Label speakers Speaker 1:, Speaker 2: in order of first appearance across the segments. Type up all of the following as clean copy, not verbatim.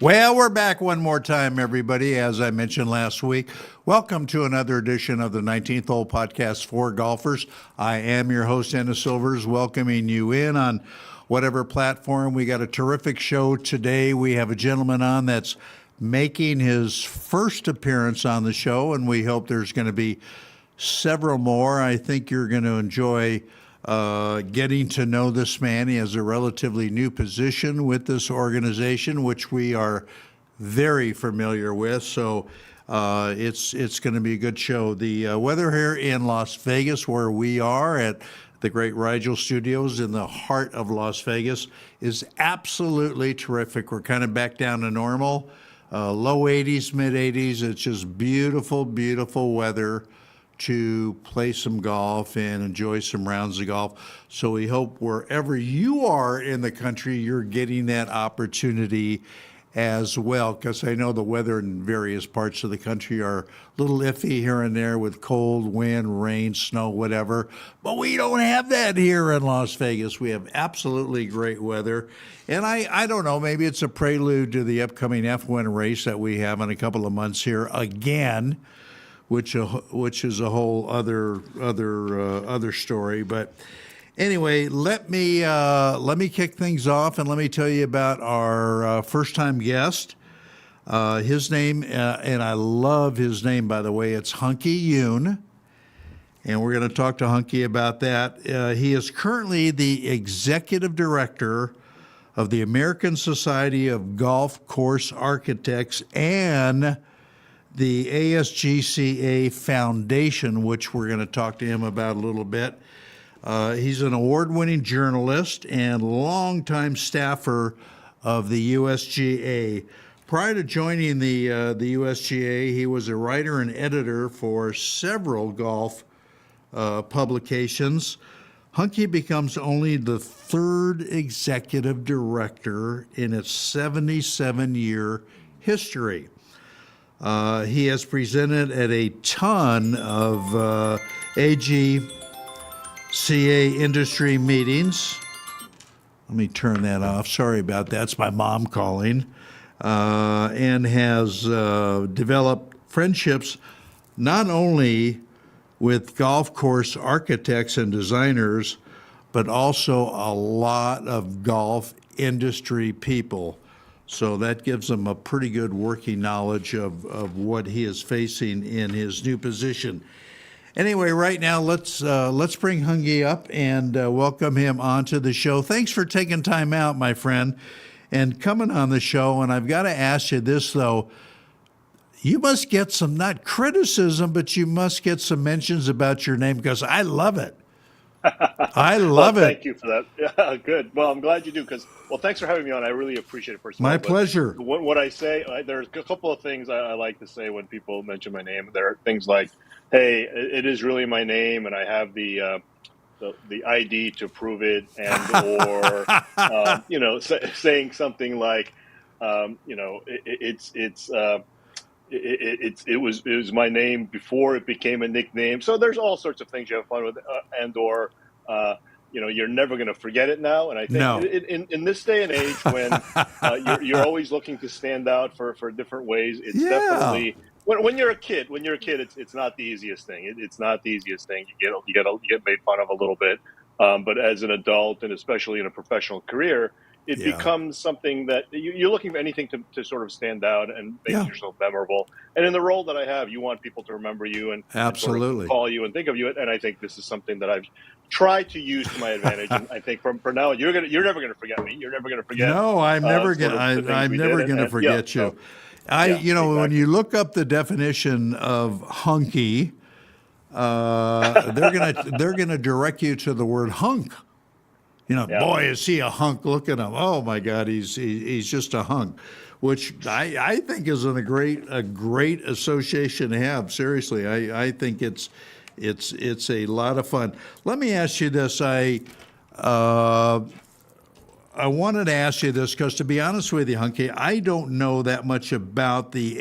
Speaker 1: Well, we're back one more time, everybody. As I mentioned last week, welcome to another edition of the 19th Hole Podcast for Golfers. I am your host, Ennis Silvers, welcoming you in on whatever platform. We got a terrific show today. We have a gentleman on that's making his first appearance on the show, and we hope there's going to be several more. I think you're going to enjoy getting to know this man. He has a relatively new position with this organization, which we are very familiar with. So it's going to be a good show. The weather here in Las Vegas, where we are at the great Rigel Studios in the heart of Las Vegas, is absolutely terrific. We're kind of back down to normal, low 80s, mid 80s. It's just beautiful, beautiful weather to play some golf and enjoy some rounds of golf. So we hope wherever you are in the country, you're getting that opportunity as well, because I know the weather in various parts of the country are a little iffy here and there with cold, wind, rain, snow, whatever. But we don't have that here in Las Vegas. We have absolutely great weather. And I don't know, maybe it's a prelude to the upcoming F1 race that we have in a couple of months here again, which is a whole other story. But anyway, let me kick things off and let me tell you about our first-time guest. His name, and I love his name, by the way, it's HUNKI Yoon, and we're going to talk to HUNKI about that. He is currently the executive director of the American Society of Golf Course Architects and the ASCGA Foundation, which we're going to talk to him about a little bit. He's an award-winning journalist and longtime staffer of the USGA. Prior to joining the USGA, he was a writer and editor for several golf publications. HUNKI becomes only the third executive director in its 77-year history. He has presented at a ton of ASCGA industry meetings. Let me turn that off. Sorry about that. It's my mom calling. And has developed friendships not only with golf course architects and designers, but also a lot of golf industry people. So that gives him a pretty good working knowledge of what he is facing in his new position. Anyway, right now, let's bring HUNKI up and welcome him onto the show. Thanks for taking time out, my friend, and coming on the show. And I've got to ask you this, though. You must get some, not criticism, but you must get some mentions about your name, because I love it. I love it.
Speaker 2: Thank you for that. Yeah, good. Well, I'm glad you do, because, thanks for having me on. I really appreciate it, first of all.
Speaker 1: My pleasure.
Speaker 2: What I say, there's a couple of things I like to say when people mention my name. There are things like, hey, it is really my name, and I have the ID to prove it, and or saying something like, it was my name before it became a nickname. So there's all sorts of things you have fun with, and or you're never going to forget it now. And I think in this day and age, when you're always looking to stand out for different ways, it's definitely when you're a kid. When you're a kid, it's not the easiest thing. It's not the easiest thing. You get made fun of a little bit, but as an adult, and especially in a professional career, it becomes something that you're looking for anything to sort of stand out and make yourself memorable. And in the role that I have, you want people to remember you and
Speaker 1: absolutely
Speaker 2: sort of call you and think of you. And I think this is something that I've tried to use to my advantage. And I think for now, you're never gonna forget me. You're never gonna forget.
Speaker 1: No, I'm never gonna forget you. When you look up the definition of hunky, they're gonna direct you to the word hunk. Boy, is he a hunk. Look at him. Oh my God, he's just a hunk, which I think is a great association to have. Seriously, I think it's a lot of fun. Let me ask you this. I wanted to ask you this because, to be honest with you, HUNKI, I don't know that much about the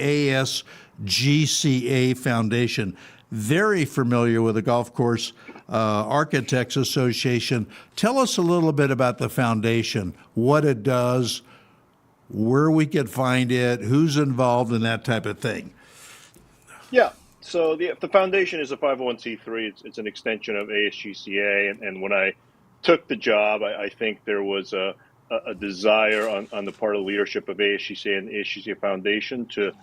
Speaker 1: ASGCA Foundation. Very familiar with the Golf Course Architects Association. Tell us a little bit about the foundation, what it does, where we could find it, who's involved, and that type of thing.
Speaker 2: Yeah. So the foundation is a 501c3. It's an extension of ASGCA. And when I took the job, I think there was a desire on the part of the leadership of ASGCA and the ASGCA Foundation to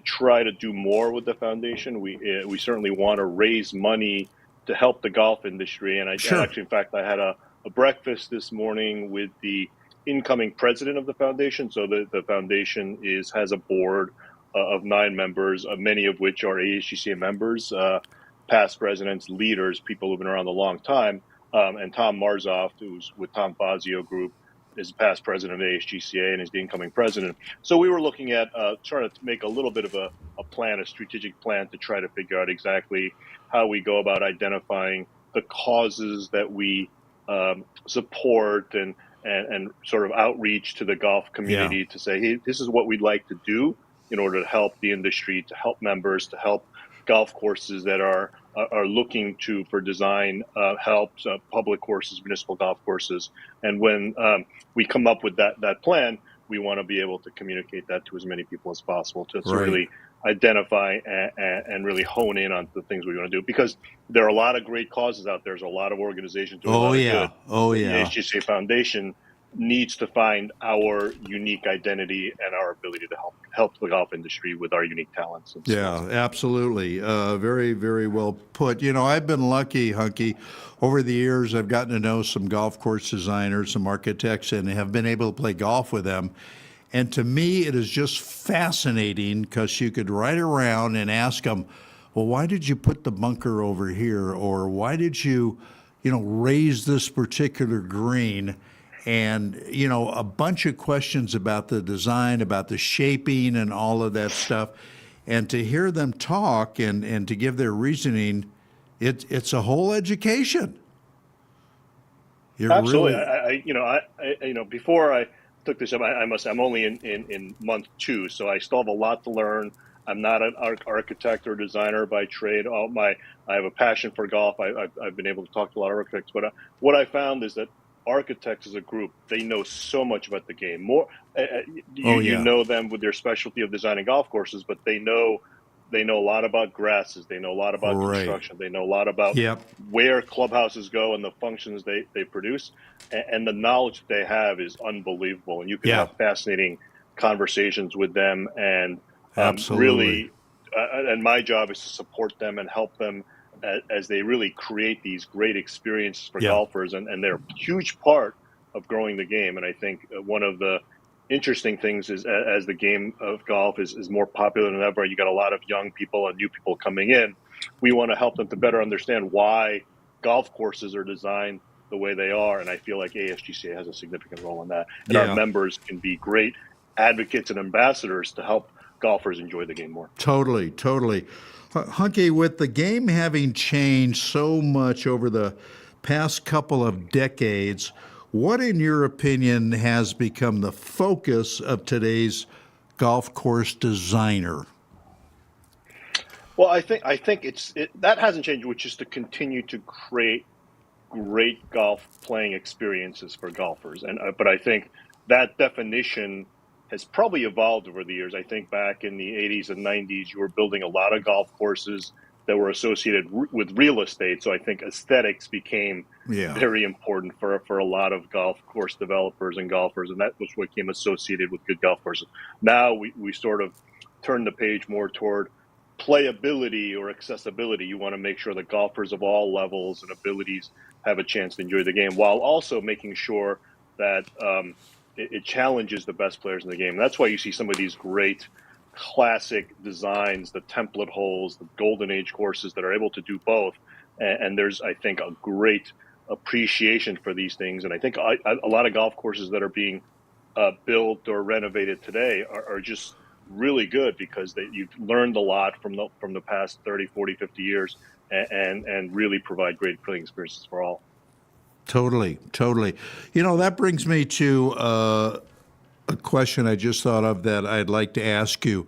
Speaker 2: try to do more with the foundation. We certainly want to raise money to help the golf industry. And actually, in fact, I had a breakfast this morning with the incoming president of the foundation. So the foundation has a board of 9 members, many of which are ASGCA members, past presidents, leaders, people who've been around a long time. And Tom Marzoff, who's with Tom Fazio Group, is past president of ASGCA and is the incoming president. So we were looking at trying to make a little bit of a plan, a strategic plan to try to figure out exactly how we go about identifying the causes that we support and sort of outreach to the golf community to say, hey, this is what we'd like to do in order to help the industry, to help members, to help golf courses that are looking for design help, public courses, municipal golf courses. And when we come up with that plan, we want to be able to communicate that to as many people as possible to really identify and really hone in on the things we want to do. Because there are a lot of great causes out there. There's a lot of organizations doing a lot of good. The ASGCA Foundation needs to find our unique identity and our ability to help the golf industry with our unique talents. And skills.
Speaker 1: Absolutely. Very, very well put. You know, I've been lucky, Hunky. Over the years, I've gotten to know some golf course designers, some architects, and have been able to play golf with them. And to me, it is just fascinating because you could ride around and ask them, well, why did you put the bunker over here? Or why did you raise this particular green? And, a bunch of questions about the design, about the shaping and all of that stuff. And to hear them talk and to give their reasoning, it's a whole education.
Speaker 2: Absolutely. Really... before I took this job, I'm only in month 2, so I still have a lot to learn. I'm not an architect or designer by trade. I have a passion for golf. I've been able to talk to a lot of architects, but what I found is that architects as a group, they know so much about the game. You know them with their specialty of designing golf courses, but they know a lot about grasses. They know a lot about construction. They know a lot about where clubhouses go and the functions they produce. And the knowledge that they have is unbelievable. And you can have fascinating conversations with them. And really, and my job is to support them and help them as they really create these great experiences for golfers, and they're a huge part of growing the game. And I think one of the interesting things is as the game of golf is more popular than ever, you got a lot of young people and new people coming in. We want to help them to better understand why golf courses are designed the way they are. And I feel like ASGCA has a significant role in that. And our members can be great advocates and ambassadors to help golfers enjoy the game more.
Speaker 1: Totally. Hunky, with the game having changed so much over the past couple of decades, what, in your opinion, has become the focus of today's golf course designer?
Speaker 2: Well, I think that hasn't changed, which is to continue to create great golf playing experiences for golfers. But I think that definition has probably evolved over the years. I think back in the 80s and 90s, you were building a lot of golf courses that were associated with real estate. So I think aesthetics became very important for a lot of golf course developers and golfers, and that was what became associated with good golf courses. Now we sort of turn the page more toward playability or accessibility. You want to make sure that golfers of all levels and abilities have a chance to enjoy the game, while also making sure that it challenges the best players in the game. And that's why you see some of these great classic designs, the template holes, the golden age courses that are able to do both. And there's, I think, a great appreciation for these things. And I think a lot of golf courses that are being built or renovated today are just really good because you've learned a lot from the past 30, 40, 50 years and really provide great playing experiences for all.
Speaker 1: Totally. That brings me to a question I just thought of that I'd like to ask you.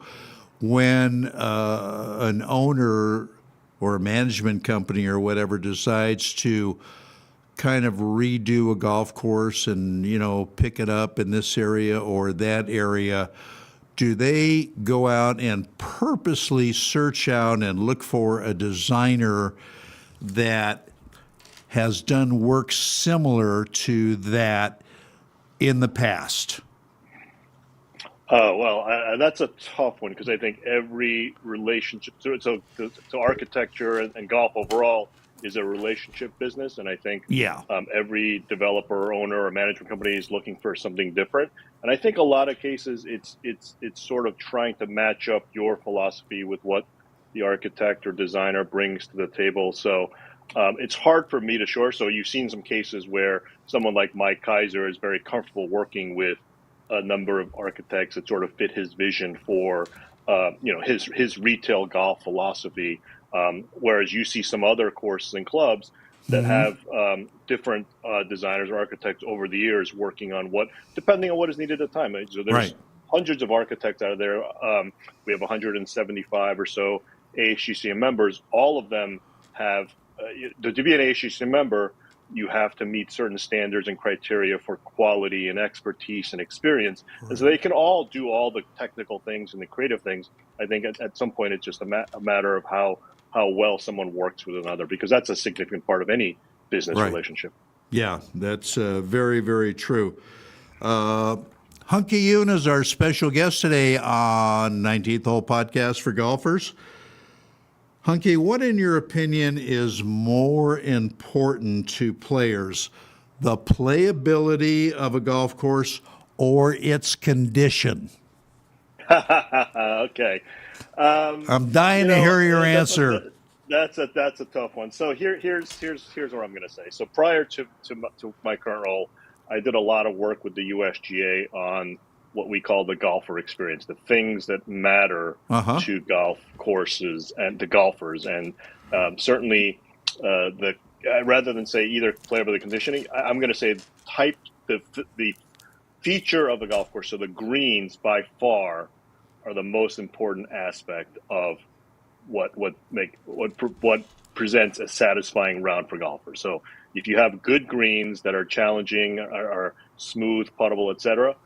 Speaker 1: When an owner or a management company or whatever decides to kind of redo a golf course and, pick it up in this area or that area, do they go out and purposely search out and look for a designer that has done work similar to that in the past?
Speaker 2: That's a tough one because I think every relationship to architecture and golf overall is a relationship business, and I think every developer, owner, or management company is looking for something different. And I think a lot of cases it's sort of trying to match up your philosophy with what the architect or designer brings to the table. So it's hard for me to shore. So you've seen some cases where someone like Mike Kaiser is very comfortable working with a number of architects that sort of fit his vision for his retail golf philosophy. Whereas you see some other courses and clubs that have different designers or architects over the years working on depending on what is needed at the time. So there's hundreds of architects out there. We have 175 or so ASCGA members. All of them have, to be an ASCGA member, you have to meet certain standards and criteria for quality and expertise and experience. And so they can all do all the technical things and the creative things. I think at some point it's just a matter of how well someone works with another, because that's a significant part of any business relationship.
Speaker 1: Yeah, that's very, very true. HUNKI Yoon is our special guest today on 19th Hole Podcast for Golfers. HUNKI, what in your opinion is more important to players, the playability of a golf course or its condition?
Speaker 2: Okay.
Speaker 1: I'm dying to hear your answer.
Speaker 2: That's a tough one. So here's what I'm going to say. So prior to my current role, I did a lot of work with the USGA on what we call the golfer experience, the things that matter to golf courses and to golfers. And certainly rather than say either playability conditioning, I'm going to say the feature of the golf course. So the greens by far are the most important aspect of what presents a satisfying round for golfers. So if you have good greens that are challenging, are smooth, puttable, etc.,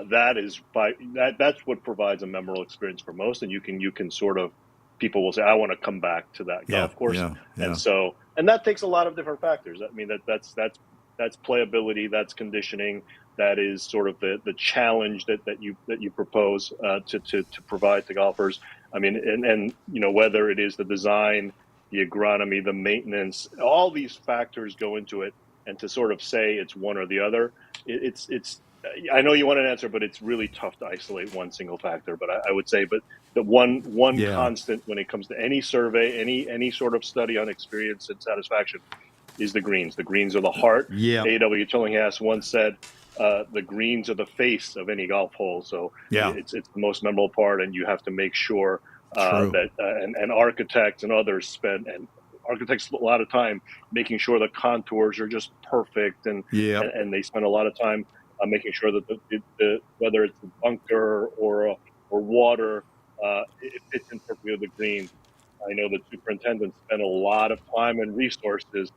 Speaker 2: that's what provides a memorable experience for most. And you can sort of, people will say, I want to come back to that golf course. And that takes a lot of different factors. I mean, that's playability, that's conditioning, that is sort of the challenge that you propose to provide to golfers. I mean, and whether it is the design, the agronomy, the maintenance, all these factors go into it. And to sort of say it's one or the other, it's I know you want an answer, but it's really tough to isolate one single factor. But I would say, but the one constant when it comes to any survey, any sort of study on experience and satisfaction is the greens. The greens are the heart. A.W. Tillinghast once said, the greens are the face of any golf hole. So it's the most memorable part, and you have to make sure that and architects and others spend a lot of time making sure the contours are just perfect, and they spend a lot of time making sure that the whether it's the bunker or water, it fits in perfectly with the green. I know the superintendents spend a lot of time and resources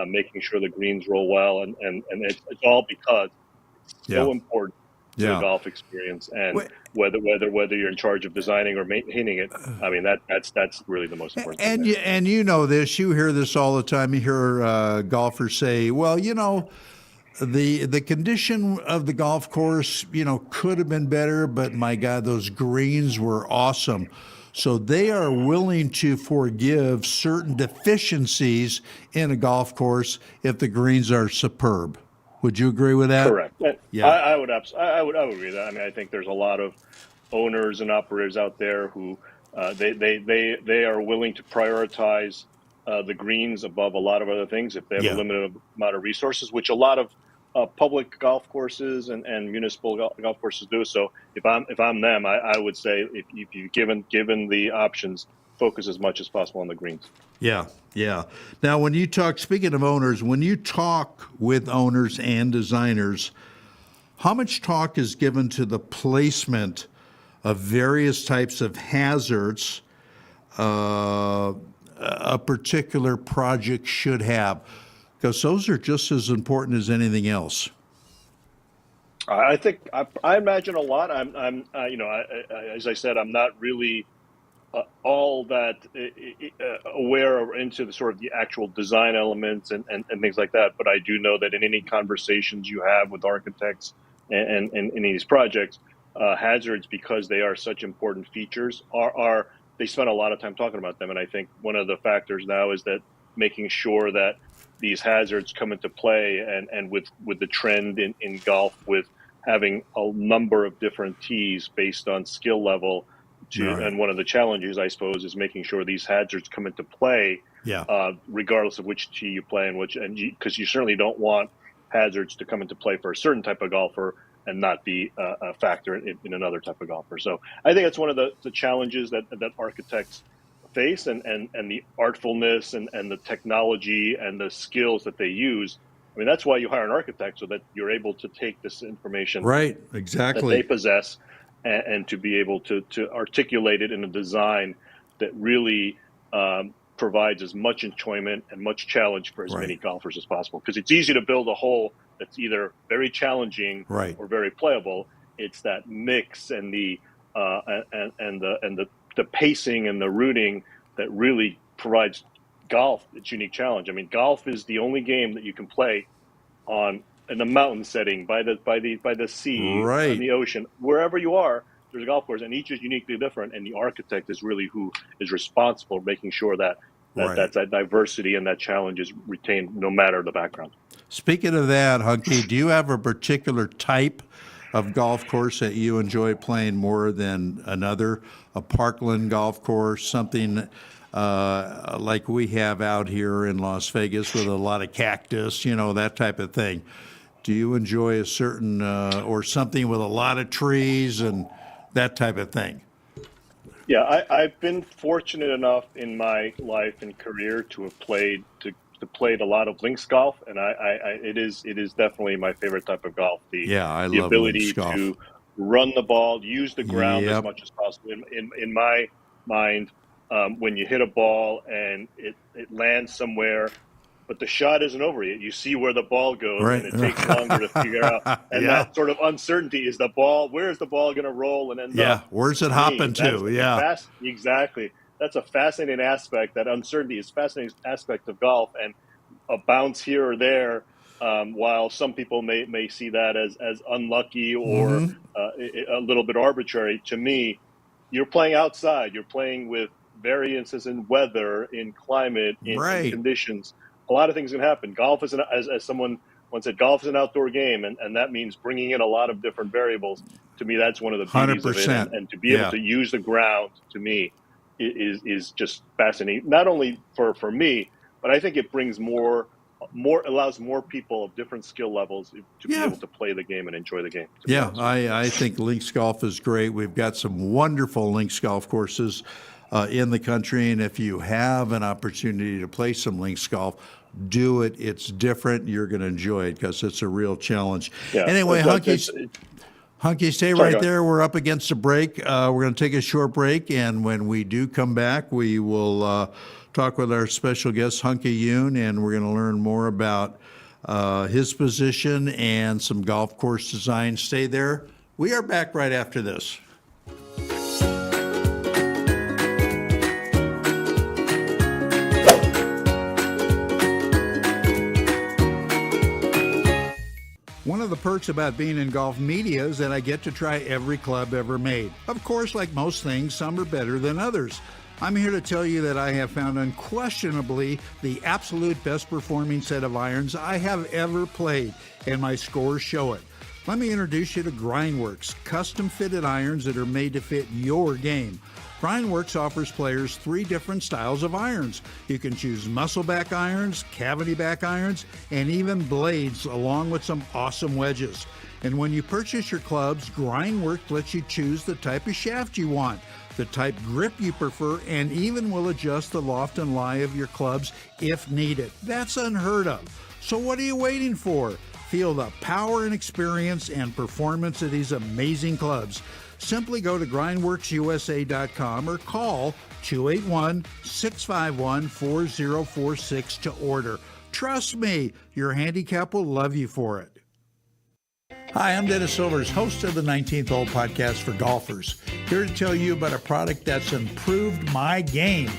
Speaker 2: making sure the greens roll well, and it's all because it's so important to the golf experience. And whether you're in charge of designing or maintaining it, I mean that's really the most important thing.
Speaker 1: And you know this, you hear this all the time. You hear golfers say, well, the condition of the golf course, could have been better, but my God, those greens were awesome. So they are willing to forgive certain deficiencies in a golf course if the greens are superb. Would you agree with that?
Speaker 2: Correct. Yeah, I would agree with that. I mean, I think there's a lot of owners and operators out there who they are willing to prioritize the greens above a lot of other things if they have a limited amount of resources, which a lot of public golf courses and municipal golf courses do. So if I'm them, I would say if you've given the options, focus as much as possible on the greens.
Speaker 1: Yeah. Now, when you talk, speaking of owners, when you talk with owners and designers, how much talk is given to the placement of various types of hazards a particular project should have? because those are just as important as anything else.
Speaker 2: I think I imagine a lot. As I said, I'm not really all that aware or into the sort of the actual design elements and things like that. But I do know that in any conversations you have with architects and in these projects, hazards, because they are such important features, are they spend a lot of time talking about them. And I think one of the factors now is that making sure that these hazards come into play, and with the trend in golf with having a number of different tees based on skill level. Right. And one of the challenges, I suppose, is making sure these hazards come into play, regardless of which tee you play because you certainly don't want hazards to come into play for a certain type of golfer and not be a factor in another type of golfer. So I think that's one of the challenges that architects face, and the artfulness and the technology and the skills that they use. I mean, that's why you hire an architect, so that you're able to take this information
Speaker 1: right, exactly,
Speaker 2: that they possess and to be able to articulate it in a design that really provides as much enjoyment and much challenge for as many golfers as possible. Because it's easy to build a hole that's either very challenging or very playable. It's that mix and the pacing and the rooting that really provides golf its unique challenge. I mean, golf is the only game that you can play in a mountain setting, by the sea, in the ocean, wherever you are. There's a golf course, and each is uniquely different. And the architect is really who is responsible for making sure that diversity and that challenge is retained no matter the background.
Speaker 1: Speaking of that, Hunky, do you have a particular type of golf course that you enjoy playing more than another? A parkland golf course, something like we have out here in Las Vegas with a lot of cactus, that type of thing. Do you enjoy a certain or something with a lot of trees and that type of thing?
Speaker 2: Yeah, I've been fortunate enough in my life and career to have played a lot of links golf, and it is definitely my favorite type of golf.
Speaker 1: I
Speaker 2: the
Speaker 1: love
Speaker 2: ability
Speaker 1: links golf.
Speaker 2: to run the ball, use the ground as much as possible. In my mind, when you hit a ball and it lands somewhere, but the shot isn't over yet. You see where the ball goes, and it takes longer to figure out. And that sort of uncertainty is the ball. Where is the ball going to roll and end up?
Speaker 1: Where's it hopping to?
Speaker 2: Exactly. That's a fascinating aspect. That uncertainty is a fascinating aspect of golf, and a bounce here or there, while some people may see that as unlucky or a little bit arbitrary. To me, you're playing outside. You're playing with variances in weather, in climate, in conditions. A lot of things can happen. Golf is, as someone once said, golf is an outdoor game, and that means bringing in a lot of different variables. To me, that's one of the beauties of it, and to be able to use the ground, to me, is just fascinating. Not only for me, but I think it brings allows more people of different skill levels to be able to play the game and enjoy the game.
Speaker 1: I think links golf is great. We've got some wonderful links golf courses in the country, and if you have an opportunity to play some links golf, do it. It's different. You're going to enjoy it because it's a real challenge. Anyway, Hunky, stay right there. We're up against a break. We're going to take a short break, and when we do come back, we will talk with our special guest, Hunky Yoon, and we're going to learn more about his position and some golf course design. Stay there. We are back right after this. One of the perks about being in golf media is that I get to try every club ever made. Of course, like most things, some are better than others. I'm here to tell you that I have found unquestionably the absolute best performing set of irons I have ever played, and my scores show it. Let me introduce you to Grindworks, custom fitted irons that are made to fit your game. Grindworks offers players 3 different styles of irons. You can choose muscle back irons, cavity back irons, and even blades, along with some awesome wedges. And when you purchase your clubs, Grindworks lets you choose the type of shaft you want, the type grip you prefer, and even will adjust the loft and lie of your clubs if needed. That's unheard of. So what are you waiting for? Feel the power and experience and performance of these amazing clubs. Simply go to grindworksusa.com or call 281-651-4046 to order. Trust me, your handicap will love you for it. Hi, I'm Dennis Silvers, host of the 19th Hole Podcast for golfers. Here to tell you about a product that's improved my game,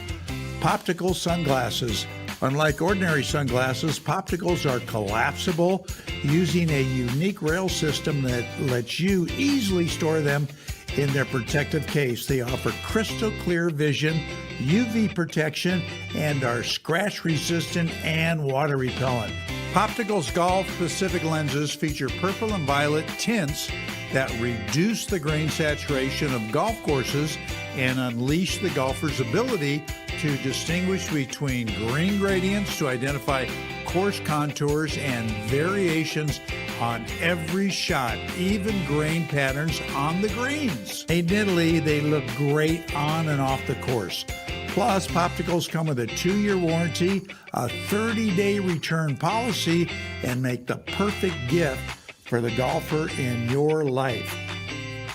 Speaker 1: Poptical sunglasses. Unlike ordinary sunglasses, Popticals are collapsible using a unique rail system that lets you easily store them in their protective case. They offer crystal clear vision, UV protection, and are scratch resistant and water repellent. Poptical's golf-specific lenses feature purple and violet tints that reduce the grain saturation of golf courses and unleash the golfer's ability to distinguish between green gradients to identify course contours and variations on every shot, even grain patterns on the greens. Admittedly, they look great on and off the course. Plus, Popticals come with a 2-year warranty, a 30-day return policy, and make the perfect gift for the golfer in your life.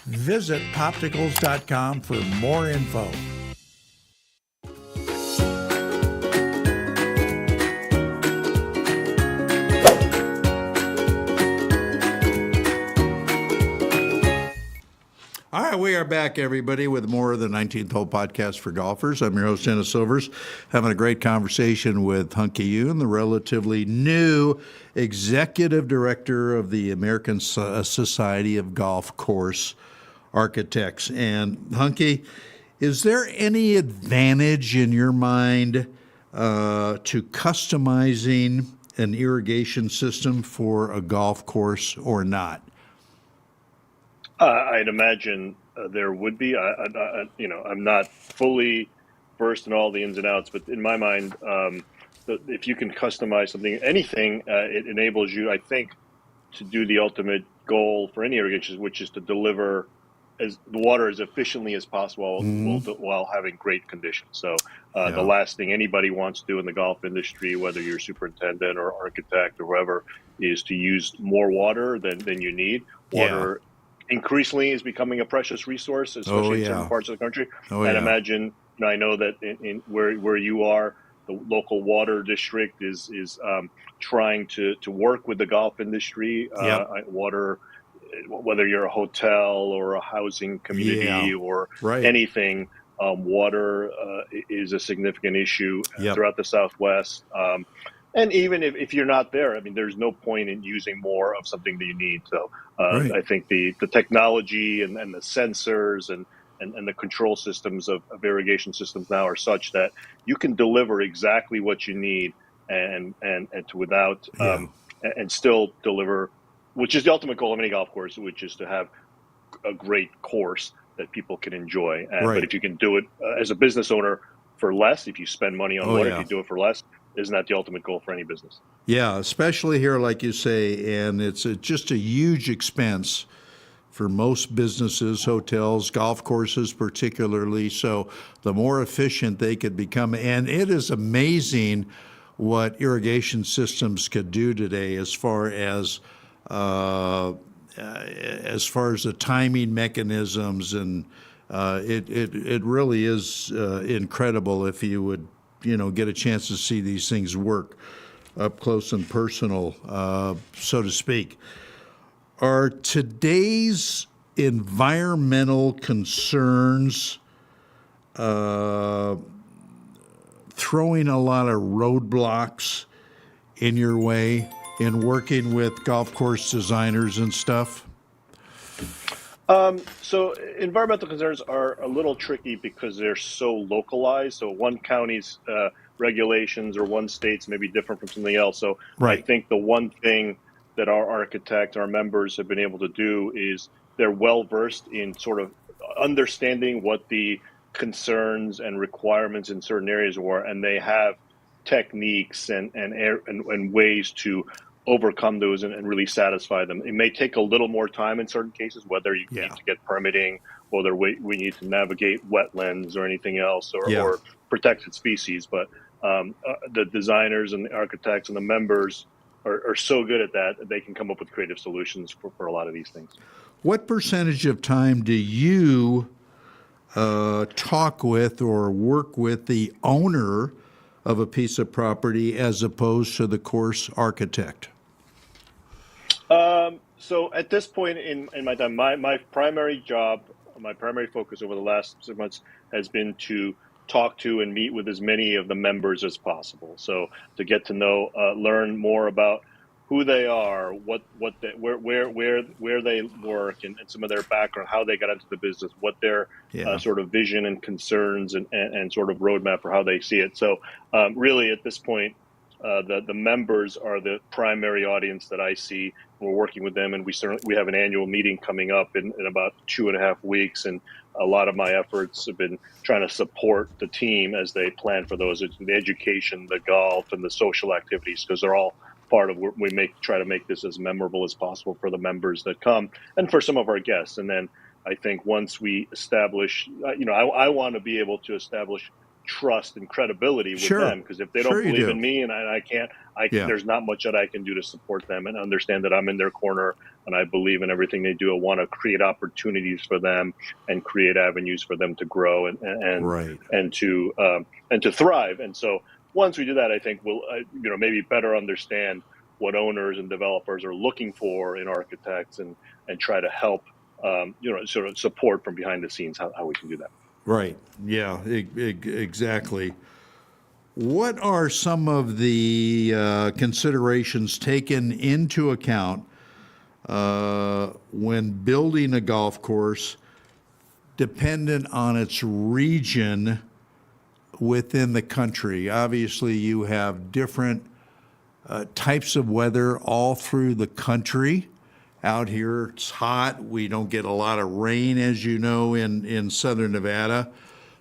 Speaker 1: Visit popticals.com for more info. All right, we are back, everybody, with more of the 19th Hole Podcast for golfers. I'm your host, Dennis Silvers, having a great conversation with HUNKI Yoon, the relatively new executive director of the American Society of Golf Course Architects. And HUNKI, is there any advantage in your mind to customizing an irrigation system for a golf course or not?
Speaker 2: I'd imagine there would be. I'm not fully versed in all the ins and outs, but in my mind, if you can customize anything, it enables you, I think, to do the ultimate goal for any irrigation, which is to deliver the water as efficiently as possible while having great conditions. So the last thing anybody wants to do in the golf industry, whether you're superintendent or architect or whoever, is to use more water than you need. Water increasingly is becoming a precious resource, especially in certain parts of the country. Imagine, I know that in where you are, the local water district is trying to work with the golf industry. Water, whether you're a hotel or a housing community or anything, water is a significant issue throughout the Southwest. And even if you're not there, I mean, there's no point in using more of something that you need. So I think the technology and the sensors and the control systems of irrigation systems now are such that you can deliver exactly what you need and still deliver, which is the ultimate goal of any golf course, which is to have a great course that people can enjoy. But if you can do it as a business owner for less, if you spend money on water, if you do it for less, isn't that the ultimate goal for any business? Yeah,
Speaker 1: especially here, like you say, and it's just a huge expense for most businesses, hotels, golf courses particularly. So the more efficient they could become, and it is amazing what irrigation systems could do today as far as the timing mechanisms, and it really is incredible if you would get a chance to see these things work up close and personal, so to speak. Are today's environmental concerns throwing a lot of roadblocks in your way in working with golf course designers and stuff?
Speaker 2: So environmental concerns are a little tricky because they're so localized. So one county's regulations or one state's may be different from something else. So I think the one thing that our architects, our members have been able to do is they're well versed in sort of understanding what the concerns and requirements in certain areas were, and they have techniques and ways to overcome those and really satisfy them. It may take a little more time in certain cases, whether you need to get permitting, whether we need to navigate wetlands or anything else, or protected species. But the designers and the architects and the members are so good at that they can come up with creative solutions for a lot of these things.
Speaker 1: What percentage of time do you talk with or work with the owner of a piece of property as opposed to the course architect?
Speaker 2: So at this point in my time, my primary job, my primary focus over the last 6 months has been to talk to and meet with as many of the members as possible. So to get to know, learn more about who they are, where they work, and some of their background, how they got into the business, what their sort of vision and concerns and sort of roadmap for how they see it. So really at this point, the members are the primary audience that I see. We're working with them, and we have an annual meeting coming up in about 2.5 weeks, and a lot of my efforts have been trying to support the team as they plan for those. It's the education, the golf, and the social activities, because they're all part of what we try to make this as memorable as possible for the members that come and for some of our guests. And then I think once we establish, I want to be able to establish trust and credibility with them, because if they don't believe in me and I can't, there's not much that I can do to support them and understand that I'm in their corner and I believe in everything they do. I want to create opportunities for them and create avenues for them to grow and to thrive. And so once we do that, I think we'll maybe better understand what owners and developers are looking for in architects and try to help sort of support from behind the scenes how we can do that.
Speaker 1: Right. Yeah, exactly. What are some of the considerations taken into account when building a golf course dependent on its region within the country? Obviously, you have different types of weather all through the country. Out here, it's hot. We don't get a lot of rain, as you know, in southern Nevada.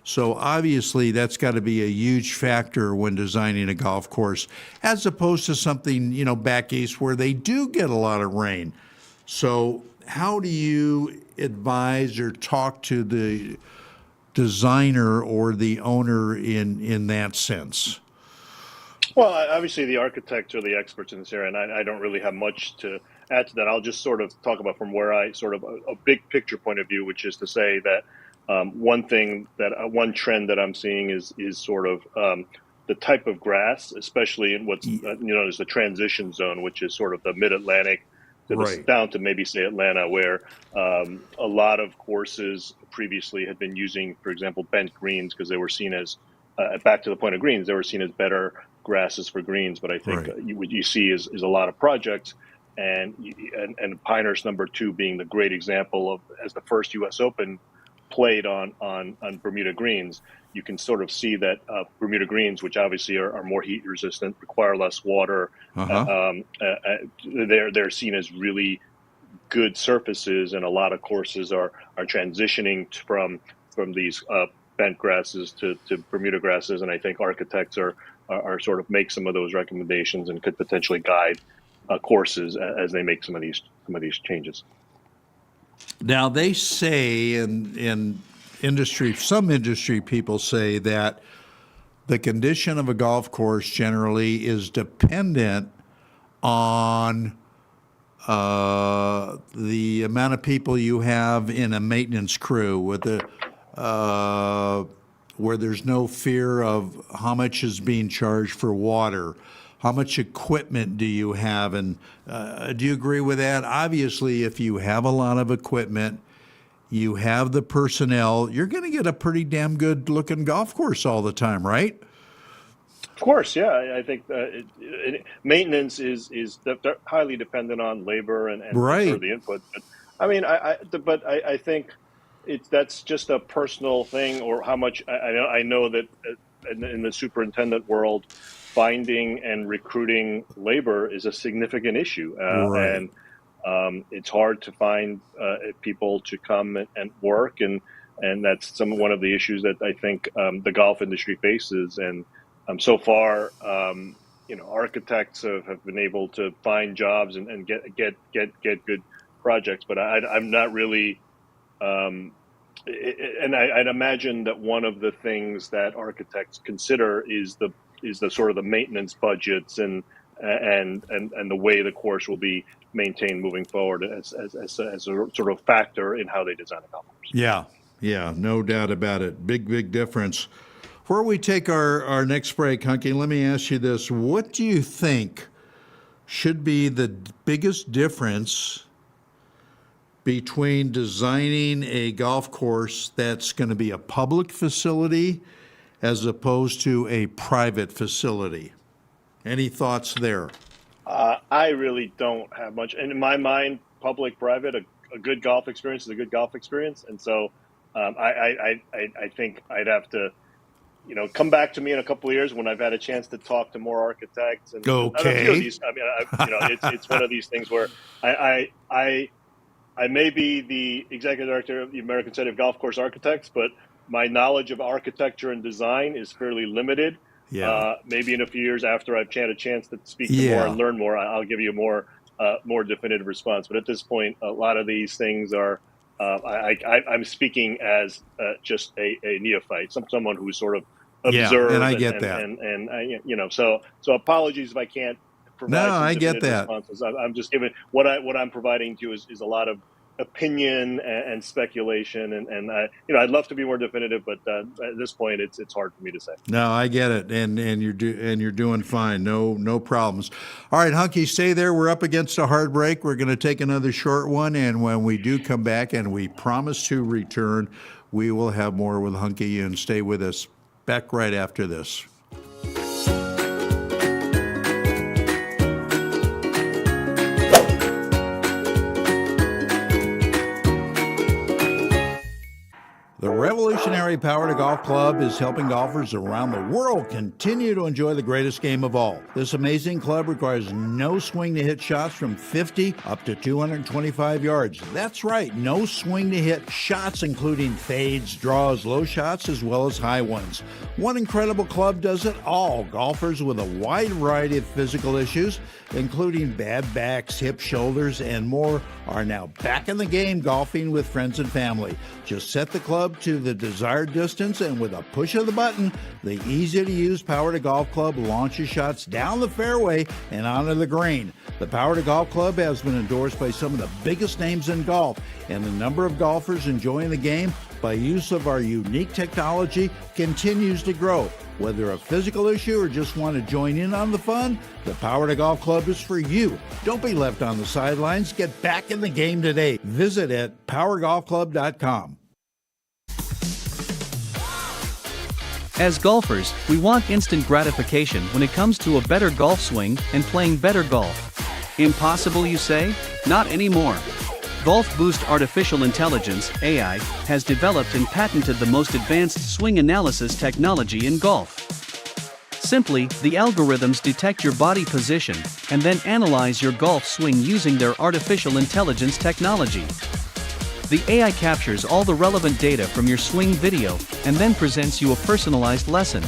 Speaker 1: So obviously, that's got to be a huge factor when designing a golf course, as opposed to something, back east where they do get a lot of rain. So how do you advise or talk to the designer or the owner in that sense?
Speaker 2: Well, obviously, the architects are the experts in this area, and I don't really have much to add to that. I'll just sort of talk about from where I sort of a big picture point of view, which is to say that one trend that I'm seeing is sort of the type of grass, especially in what's known as the transition zone, which is sort of the mid-Atlantic down to maybe say Atlanta, where a lot of courses previously had been using, for example, bent greens because they were seen as back to the point of greens, they were seen as better grasses for greens. But I think what you see is a lot of projects. And Pinehurst #2 being the great example of, as the first U.S. Open played on Bermuda greens, you can sort of see that Bermuda greens, which obviously are more heat resistant, require less water, they're seen as really good surfaces, and a lot of courses are transitioning from these bent grasses to Bermuda grasses, and I think architects are sort of make some of those recommendations and could potentially guide courses as they make some of these changes.
Speaker 1: Now they say in industry, some industry people say that the condition of a golf course generally is dependent on the amount of people you have in a maintenance crew, with where there's no fear of how much is being charged for water. How much equipment do you have? And do you agree with that? Obviously, if you have a lot of equipment, you have the personnel, you're going to get a pretty damn good looking golf course all the time, right?
Speaker 2: Of course, yeah. I think maintenance is highly dependent on labor and sort of the input. But I mean, I think that's just a personal thing, or how much I know that in the superintendent world, finding and recruiting labor is a significant issue, and it's hard to find people to come and work, and that's one of the issues that I think the golf industry faces. And so far, architects have been able to find jobs and get good projects, but I'm not really. And I'd imagine that one of the things that architects consider is the sort of the maintenance budgets and the way the course will be maintained moving forward as a sort of factor in how they design a golf course.
Speaker 1: Yeah, no doubt about it. Big difference. Before we take our next break, Hunky, let me ask you this. What do you think should be the biggest difference between designing a golf course that's going to be a public facility as opposed to a private facility? Any thoughts there?
Speaker 2: I really don't have much. And in my mind, public, private, a good golf experience is a good golf experience. And so I think I'd have to, come back to me in a couple of years when I've had a chance to talk to more architects and a few of these. I mean, it's one of these things where I may be the executive director of the American Society of Golf Course Architects, but my knowledge of architecture and design is fairly limited.
Speaker 1: Yeah.
Speaker 2: Maybe in a few years after I've had a chance to speak to more and learn more, I'll give you a more definitive response. But at this point, a lot of these things are, I'm speaking as just a neophyte, someone who's sort of observed.
Speaker 1: And I get that.
Speaker 2: And so apologies if I can't provide some definitive responses. I'm just giving what I'm providing to you is a lot of opinion and speculation, and I'd love to be more definitive, but at this point, it's hard for me to say.
Speaker 1: No, I get it, and you're doing fine. No problems. All right, Hunky, stay there. We're up against a hard break. We're going to take another short one, and when we do come back, and we promise to return, we will have more with Hunky. And stay with us. Back right after this. The revolutionary Power to Golf Club is helping golfers around the world continue to enjoy the greatest game of all. This amazing club requires no swing to hit shots from 50 up to 225 yards. That's right, no swing to hit shots, including fades, draws, low shots, as well as high ones. One incredible club does it all. Golfers with a wide variety of physical issues, including bad backs, hips, shoulders, and more, are now back in the game golfing with friends and family. Just set the club to the desired distance, and with a push of the button, the easy-to-use Power to Golf Club launches shots down the fairway and onto the green. The Power to Golf Club has been endorsed by some of the biggest names in golf, and the number of golfers enjoying the game by use of our unique technology continues to grow. Whether a physical issue or just want to join in on the fun, the Power to Golf Club is for you. Don't be left on the sidelines. Get back in the game today. Visit at powergolfclub.com.
Speaker 3: As golfers, we want instant gratification when it comes to a better golf swing and playing better golf. Impossible, you say? Not anymore. Golf Boost Artificial Intelligence, AI, has developed and patented the most advanced swing analysis technology in golf. Simply, the algorithms detect your body position and then analyze your golf swing using their artificial intelligence technology. The AI captures all the relevant data from your swing video and then presents you a personalized lesson.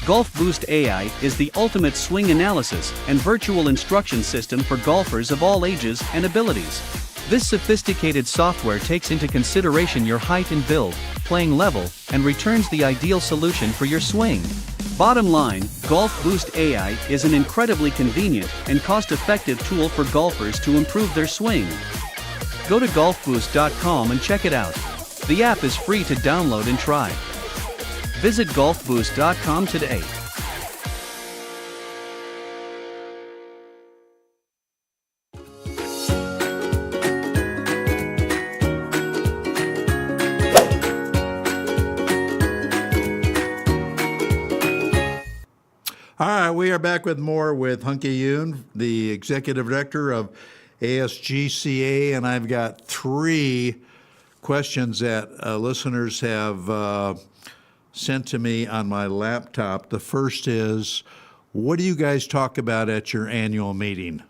Speaker 3: Golf Boost AI is the ultimate swing analysis and virtual instruction system for golfers of all ages and abilities. This sophisticated software takes into consideration your height and build, playing level, and returns the ideal solution for your swing. Bottom line, Golf Boost AI is an incredibly convenient and cost-effective tool for golfers to improve their swing. Go to golfboost.com and check it out. The app is free to download and try. Visit golfboost.com today.
Speaker 1: All right, we are back with more with Hunky Yoon, the executive director of ASGCA, and I've got 3 questions that listeners have sent to me on my laptop. The first is, what do you guys talk about at your annual meeting?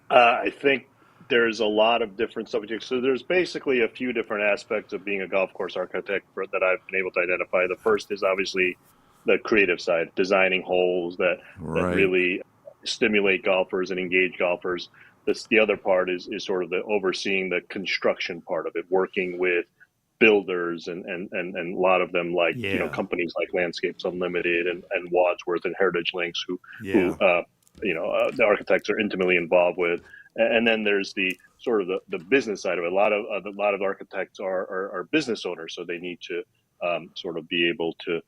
Speaker 2: I think there's a lot of different subjects. So there's basically a few different aspects of being a golf course architect that I've been able to identify. The first is obviously the creative side, designing holes that really stimulate golfers and engage golfers. The other part is sort of the overseeing the construction part of it, working with builders and a lot of them like companies like Landscapes Unlimited and Wadsworth and Heritage Links who the architects are intimately involved with. And then there's the sort of the business side of it. A lot of architects are business owners, so they need to sort of be able to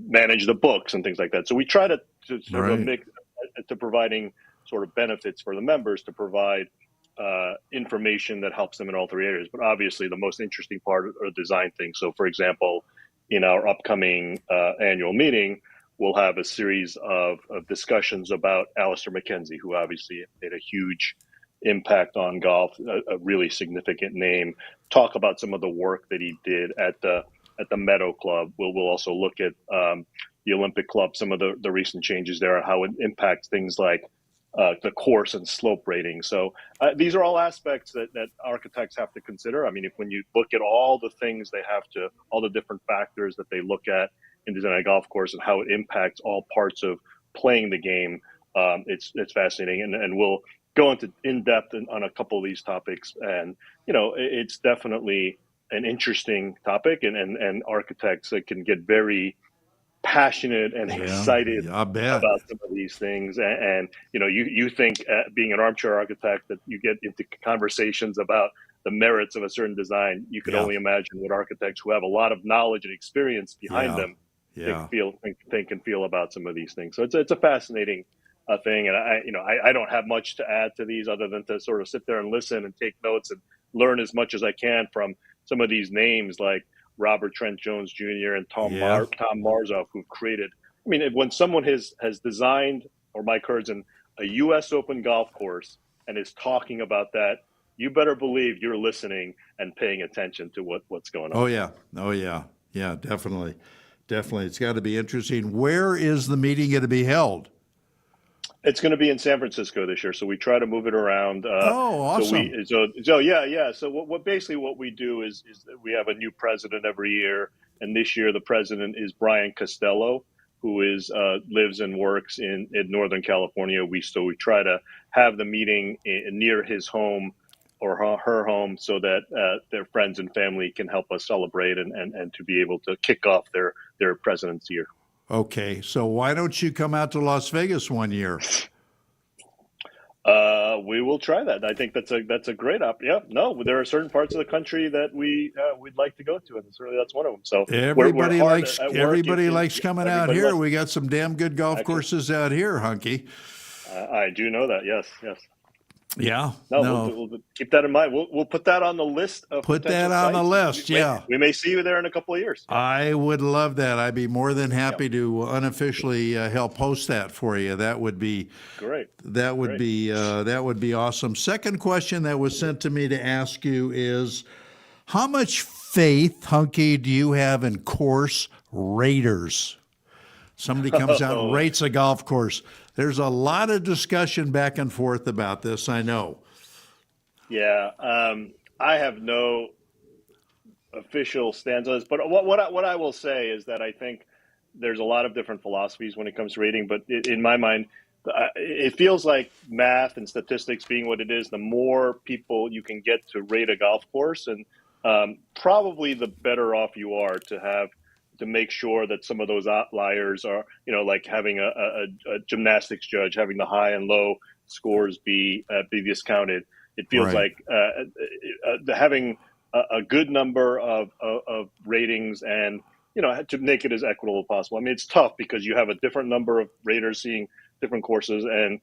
Speaker 2: manage the books and things like that. So we try to sort of mix to providing sort of benefits for the members to provide information that helps them in all three areas. But obviously, the most interesting part are design things. So, for example, in our upcoming annual meeting, we'll have a series of discussions about Alistair McKenzie, who obviously made a huge impact on golf, a really significant name. Talk about some of the work that he did at the Meadow Club. We'll also look at the Olympic Club, some of the recent changes there, and how it impacts things like the course and slope rating. So these are all aspects that architects have to consider. I mean, when you look at all the things they have to, all the different factors that they look at in designing a golf course and how it impacts all parts of playing the game, it's fascinating. And we'll go into in depth on a couple of these topics. And, it's definitely an interesting topic, and architects that can get very passionate and excited about some of these things. And you think being an armchair architect that you get into conversations about the merits of a certain design. You can only imagine what architects who have a lot of knowledge and experience behind them think and feel about some of these things. So it's a fascinating thing. And I don't have much to add to these other than to sort of sit there and listen and take notes and learn as much as I can from some of these names like Robert Trent Jones Jr. and Tom Marzoff, who've created. I mean, when someone has designed, or Mike Hurdson, a U.S. Open golf course and is talking about that, you better believe you're listening and paying attention to what's going on.
Speaker 1: Oh yeah, definitely. It's got to be interesting. Where is the meeting going to be held?
Speaker 2: It's going to be in San Francisco this year, so we try to move it around.
Speaker 1: Awesome!
Speaker 2: So yeah. So what we do is that we have a new president every year, and this year the president is Brian Costello, who lives and works in Northern California. We try to have the meeting near his home or her home, so that their friends and family can help us celebrate and to be able to kick off their presidency year.
Speaker 1: Okay, so why don't you come out to Las Vegas one year?
Speaker 2: We will try that. I think that's a great Yeah, no, there are certain parts of the country that we'd like to go to, and certainly that's one of them. So
Speaker 1: everybody likes coming out here. We got some damn good golf courses out here, Hunky.
Speaker 2: I do know that. Yes.
Speaker 1: Yeah.
Speaker 2: We'll keep that in mind. We'll put that on the list.
Speaker 1: Put that on the list.
Speaker 2: We may see you there in a couple of years.
Speaker 1: I would love that. I'd be more than happy to unofficially help host that for you. That would be
Speaker 2: great.
Speaker 1: That would be awesome. Second question that was sent to me to ask you is, how much faith, Hunky, do you have in course raters? Somebody comes out and rates a golf course. There's a lot of discussion back and forth about this, I know.
Speaker 2: Yeah, I have no official stance on this, but what I will say is that I think there's a lot of different philosophies when it comes to rating, but in my mind, it feels like math and statistics being what it is, the more people you can get to rate a golf course, and probably the better off you are to make sure that some of those outliers are, like having a gymnastics judge, having the high and low scores be discounted. It feels like having a good number of ratings and, to make it as equitable as possible. I mean, it's tough because you have a different number of raters seeing different courses, and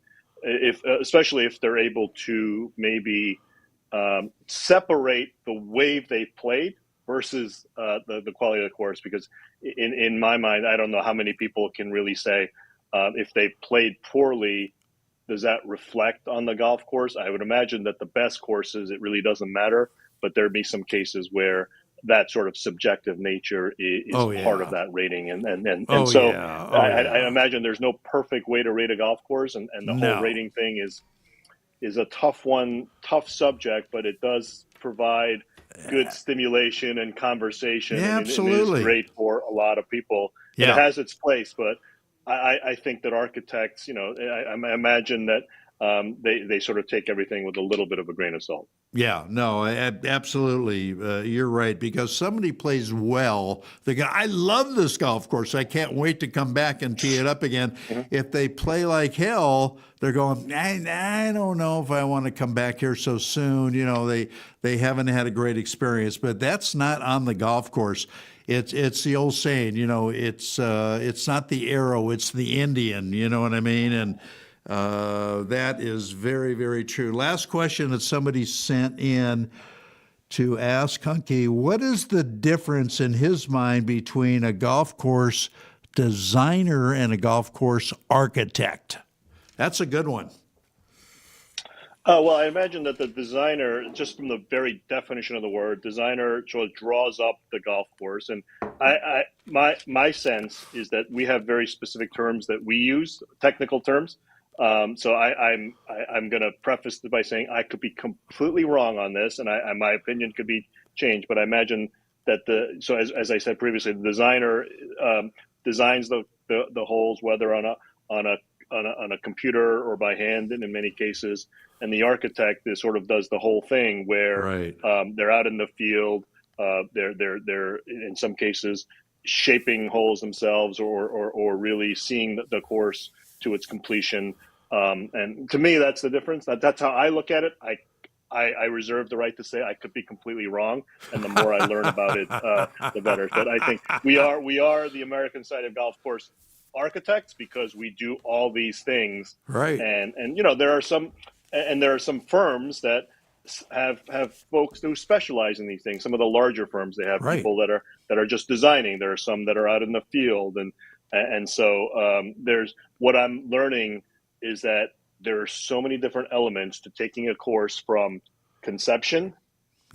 Speaker 2: especially if they're able to maybe separate the wave they played versus the quality of the course, because in my mind, I don't know how many people can really say if they played poorly, does that reflect on the golf course? I would imagine that the best courses, it really doesn't matter, but there'd be some cases where that sort of subjective nature is part of that rating. I imagine there's no perfect way to rate a golf course, and the whole rating thing is a tough subject, but it does provide good stimulation and conversation.
Speaker 1: Yeah,
Speaker 2: and
Speaker 1: absolutely.
Speaker 2: It is great for a lot of people. Yeah. It has its place, but I think that architects, I imagine that they sort of take everything with a little bit of a grain of salt.
Speaker 1: Yeah, no, absolutely. You're right, because somebody plays well. They go, I love this golf course. I can't wait to come back and tee it up again. Mm-hmm. If they play like hell, they're going, I don't know if I want to come back here so soon. They haven't had a great experience, but that's not on the golf course. it's the old saying, it's not the arrow, it's the Indian. You know what I mean? And that is very, very true. Last question that somebody sent in to ask Hunky, what is the difference in his mind between a golf course designer and a golf course architect? That's a good one.
Speaker 2: Well, I imagine that the designer, just from the very definition of the word, designer sort of draws up the golf course. And my sense is that we have very specific terms that we use, technical terms. So I'm going to preface it by saying I could be completely wrong on this, and my opinion could be changed. But I imagine that as I said previously, the designer designs the holes, whether on a computer or by hand, and in many cases, and the architect does the whole thing where
Speaker 1: Right.
Speaker 2: They're out in the field, they're in some cases shaping holes themselves, or really seeing the course to its completion. And to me, that's the difference. That's how I look at it. I reserve the right to say I could be completely wrong, and the more I learn about it, the better. But I think we are the American side of golf course architects because we do all these things.
Speaker 1: Right.
Speaker 2: And there are some firms that have folks who specialize in these things. Some of the larger firms, they have
Speaker 1: Right.
Speaker 2: people that are just designing. There are some that are out in the field, and so there's what I'm learning is that there are so many different elements to taking a course from conception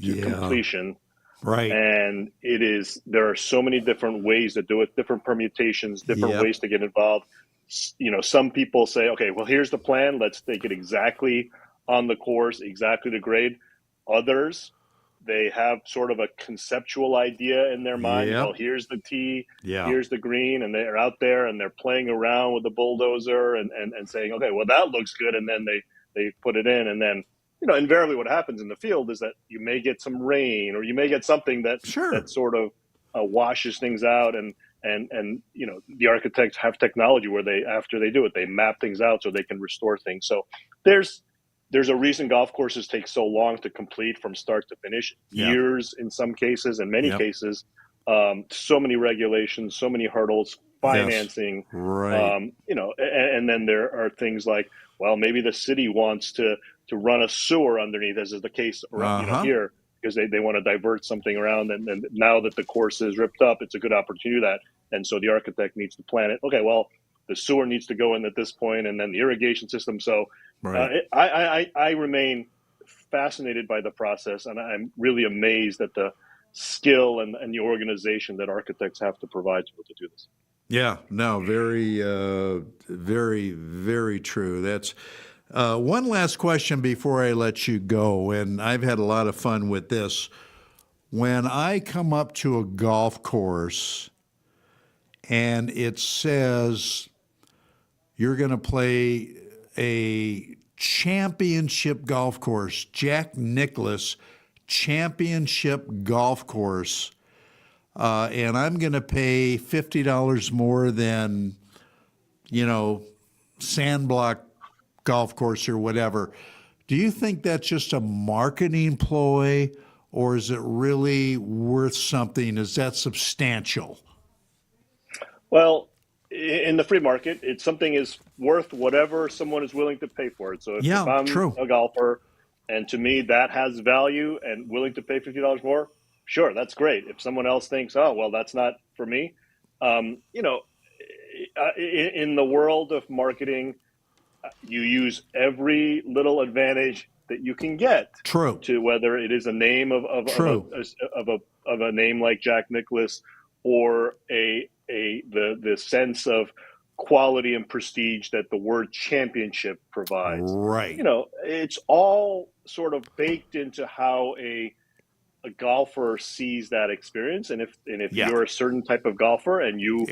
Speaker 2: to completion.
Speaker 1: Right.
Speaker 2: And there are so many different ways to do it, different permutations, different ways to get involved. Some people say, okay, well, here's the plan. Let's take it exactly on the course, exactly the grade. Others, they have sort of a conceptual idea in their mind.
Speaker 1: Yep.
Speaker 2: Well, here's the tee,
Speaker 1: Yeah.
Speaker 2: here's the green, and they're out there and they're playing around with the bulldozer and saying, okay, well, that looks good. And then they put it in. And then, invariably what happens in the field is that you may get some rain, or you may get something that sort of washes things out. And the architects have technology where after they do it, they map things out so they can restore things. So there's a reason golf courses take so long to complete from start to finish, years in some cases, in many cases, so many regulations, so many hurdles, financing,
Speaker 1: right.
Speaker 2: And then there are things like, well, maybe the city wants to run a sewer underneath, as is the case around here, because they want to divert something around. And now that the course is ripped up, it's a good opportunity to do that. And so the architect needs to plan it. Okay, well, the sewer needs to go in at this point, and then the irrigation system. So I remain fascinated by the process, and I'm really amazed at the skill and the organization that architects have to provide to do this.
Speaker 1: Yeah, no, very, very, very true. That's one last question before I let you go, and I've had a lot of fun with this. When I come up to a golf course and it says you're going to play a championship golf course, Jack Nicklaus championship golf course, and I'm going to pay $50 more than, sandblock golf course or whatever. Do you think that's just a marketing ploy, or is it really worth something? Is that substantial?
Speaker 2: Well, in the free market, something is worth whatever someone is willing to pay for it. So if I'm a golfer, and to me that has value and willing to pay $50 more, sure, that's great. If someone else thinks, oh, well, that's not for me, in the world of marketing, you use every little advantage that you can get.
Speaker 1: True.
Speaker 2: To whether it is a name of a name like Jack Nicklaus, or the sense of quality and prestige that the word championship provides.
Speaker 1: Right.
Speaker 2: It's all sort of baked into how a golfer sees that experience. And if you're a certain type of golfer and you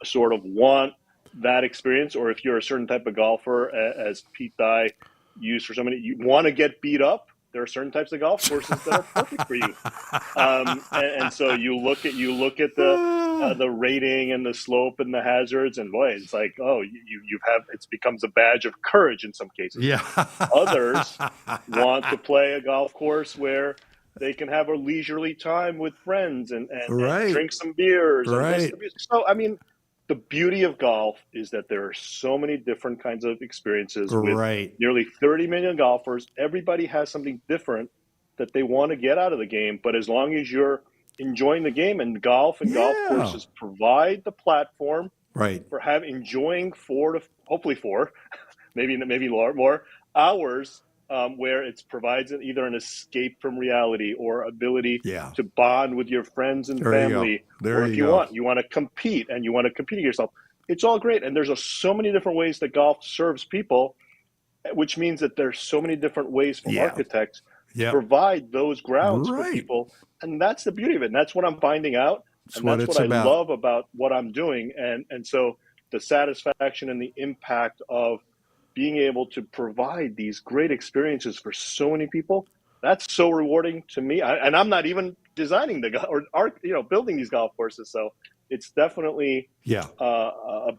Speaker 2: sort of want that experience, or if you're a certain type of golfer, as Pete Dye used for somebody, you want to get beat up, there are certain types of golf courses that are perfect for you. And so you look at the rating and the slope and the hazards, and boy, it's like, oh, it becomes a badge of courage in some cases.
Speaker 1: Yeah.
Speaker 2: Others want to play a golf course where They can have a leisurely time with friends and
Speaker 1: Right.
Speaker 2: drink some beers and listen
Speaker 1: Right.
Speaker 2: to music. So, I mean, the beauty of golf is that there are so many different kinds of experiences with
Speaker 1: Right.
Speaker 2: nearly 30 million golfers. Everybody has something different that they want to get out of the game. But as long as you're enjoying the game, and golf and golf
Speaker 1: Yeah.
Speaker 2: courses provide the platform
Speaker 1: Right.
Speaker 2: for enjoying hopefully four, maybe more hours, where it provides either an escape from reality or ability
Speaker 1: Yeah.
Speaker 2: to bond with your friends and
Speaker 1: There you go.
Speaker 2: family.
Speaker 1: There
Speaker 2: Or if
Speaker 1: you
Speaker 2: you
Speaker 1: go.
Speaker 2: want to compete and you want to compete yourself, it's all great. And there's so many different ways that golf serves people, which means that there's so many different ways for
Speaker 1: Yeah.
Speaker 2: architects to
Speaker 1: Yep.
Speaker 2: provide those grounds for
Speaker 1: Right.
Speaker 2: people. And that's the beauty of it. And that's what I'm finding out.
Speaker 1: That's
Speaker 2: And
Speaker 1: what
Speaker 2: that's
Speaker 1: it's
Speaker 2: what I
Speaker 1: about.
Speaker 2: love about what I'm doing. And so the satisfaction and the impact of being able to provide these great experiences for so many people, that's so rewarding to me. And I'm not even designing building these golf courses. So it's definitely
Speaker 1: Yeah.
Speaker 2: a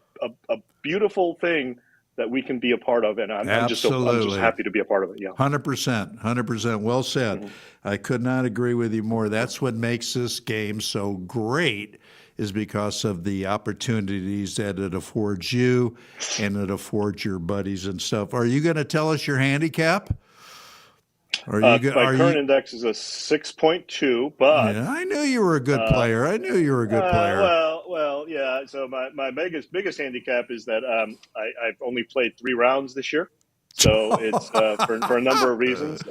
Speaker 2: beautiful thing that we can be a part of. And I'm just
Speaker 1: Absolutely.
Speaker 2: happy to be a part of it. Yeah.
Speaker 1: 100%. 100%. Well said.
Speaker 2: Mhm.
Speaker 1: I could not agree with you more. That's what makes this game so great, is because of the opportunities that it affords you and it affords your buddies and stuff. Are you going to tell us your handicap?
Speaker 2: My current index is a 6.2, but
Speaker 1: yeah, I knew you were a good player. I knew you were a good player.
Speaker 2: Well, yeah. So my biggest handicap is that I've only played 3 rounds this year, so it's for a number of reasons.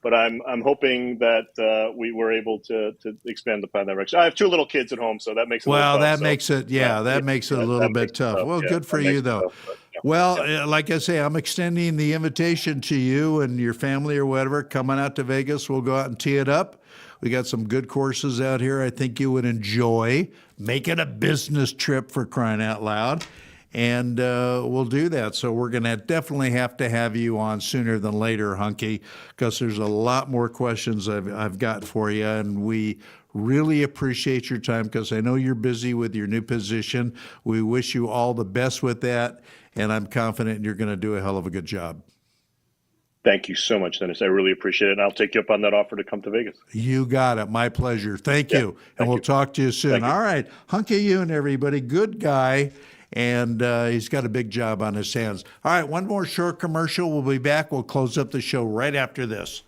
Speaker 2: But I'm hoping that we were able to expand upon that direction. I have 2 little kids at home, so that makes it
Speaker 1: that makes it makes it a little bit tough. Well, good for you though. Well, like I say, I'm extending the invitation to you and your family or whatever. Coming out to Vegas, we'll go out and tee it up. We got some good courses out here I think you would enjoy. Make it a business trip, for crying out loud. And we'll do that. So we're going to definitely have to have you on sooner than later, Hunky, because there's a lot more questions I've got for you. And we really appreciate your time, because I know you're busy with your new position. We wish you all the best with that. And I'm confident you're going to do a hell of a good job.
Speaker 2: Thank you so much, Dennis. I really appreciate it. And I'll take you up on that offer to come to Vegas.
Speaker 1: You got it. My pleasure. Thank you. And we'll talk to you soon. All right. Hunky Yoon, everybody. Good guy. And he's got a big job on his hands. All right. One more short commercial. We'll be back. We'll close up the show right after this.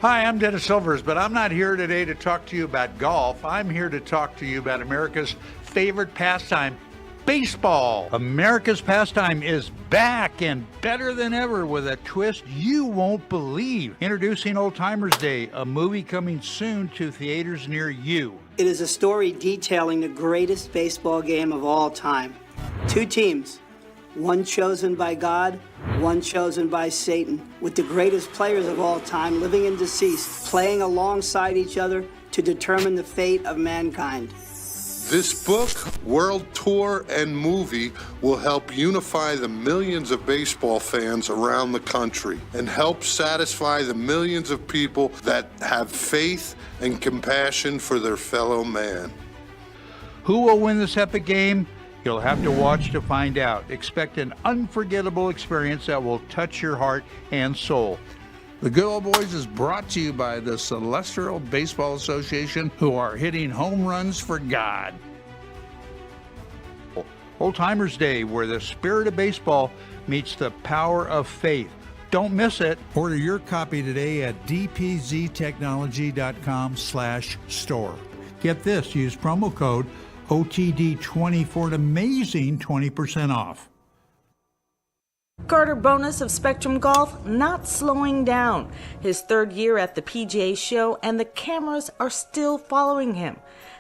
Speaker 1: Hi, I'm Dennis Silvers, but I'm not here today to talk to you about golf. I'm here to talk to you about America's favorite pastime, baseball. America's pastime is back and better than ever with a twist you won't believe. Introducing Old Timers Day, a movie coming soon to theaters near you.
Speaker 4: It is a story detailing the greatest baseball game of all time. 2 teams, one chosen by God, one chosen by Satan, with the greatest players of all time, living and deceased, playing alongside each other to determine the fate of mankind.
Speaker 5: This book, world tour, and movie will help unify the millions of baseball fans around the country and help satisfy the millions of people that have faith and compassion for their fellow man.
Speaker 1: Who will win this epic game? You'll have to watch to find out. Expect an unforgettable experience that will touch your heart and soul. The Good Old Boys is brought to you by the Celestial Baseball Association, who are hitting home runs for God. Old Timers Day, where the spirit of baseball meets the power of faith. Don't miss it. Order your copy today at dpztechnology.com/store. Get this, use promo code OTD20 for an amazing 20% off.
Speaker 6: Carter Bonus of Spectrum Golf not slowing down. His 3rd year at the PGA Show, and the cameras are still following him.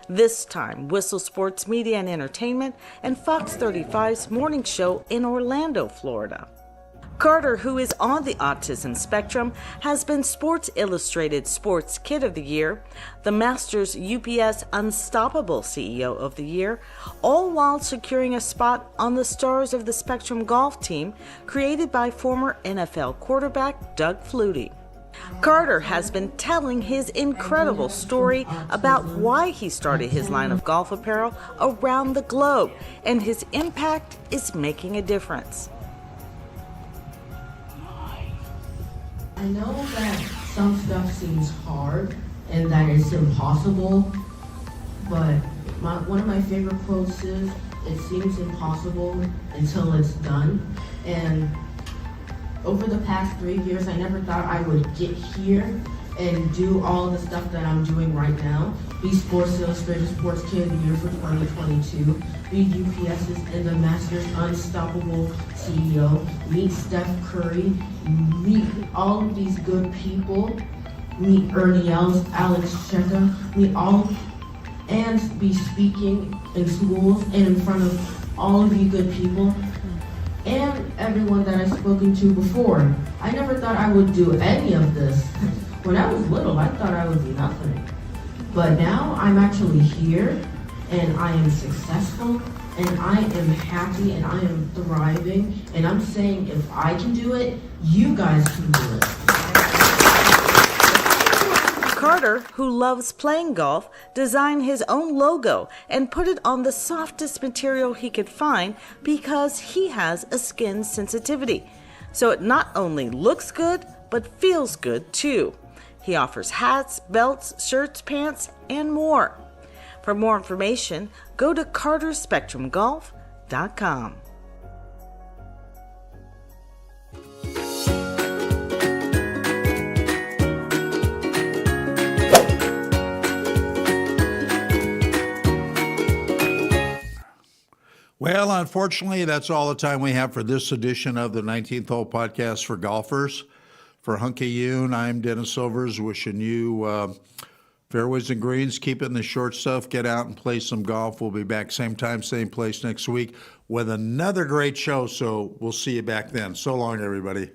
Speaker 6: This time, Whistle Sports Media and Entertainment and Fox 35's morning show in Orlando, Florida. Carter, who is on the autism spectrum, has been Sports Illustrated Sports Kid of the Year, the Masters UPS Unstoppable CEO of the Year, all while securing a spot on the Stars of the Spectrum golf team created by former NFL quarterback Doug Flutie. Carter has been telling his incredible story about why he started his line of golf apparel around the globe, and his impact is making a difference.
Speaker 7: I know that some stuff seems hard and that it's impossible, but one of my favorite quotes is, "It seems impossible until it's done." And over the past 3 years, I never thought I would get here and do all the stuff that I'm doing right now. Be Sports Illustrated Sports Kid of the Year for 2022. Be UPS's and the Masters Unstoppable CEO. Meet Steph Curry. Meet all of these good people. Meet Ernie Els, Alex Cheka. Meet all, and be speaking in schools and in front of all of you good people. And everyone that I've spoken to before. I never thought I would do any of this. When I was little, I thought I would be nothing. But now I'm actually here, and I am successful, and I am happy, and I am thriving, and I'm saying if I can do it, you guys can do it.
Speaker 6: Carter, who loves playing golf, designed his own logo and put it on the softest material he could find because he has a skin sensitivity. So it not only looks good, but feels good too. He offers hats, belts, shirts, pants, and more. For more information, go to carterspectrumgolf.com.
Speaker 1: Well, unfortunately, that's all the time we have for this edition of the 19th Hole Podcast for Golfers. For HUNKI Yoon, I'm Dennis Silvers, wishing you fairways and greens. Keep it in the short stuff. Get out and play some golf. We'll be back same time, same place next week with another great show, so we'll see you back then. So long, everybody.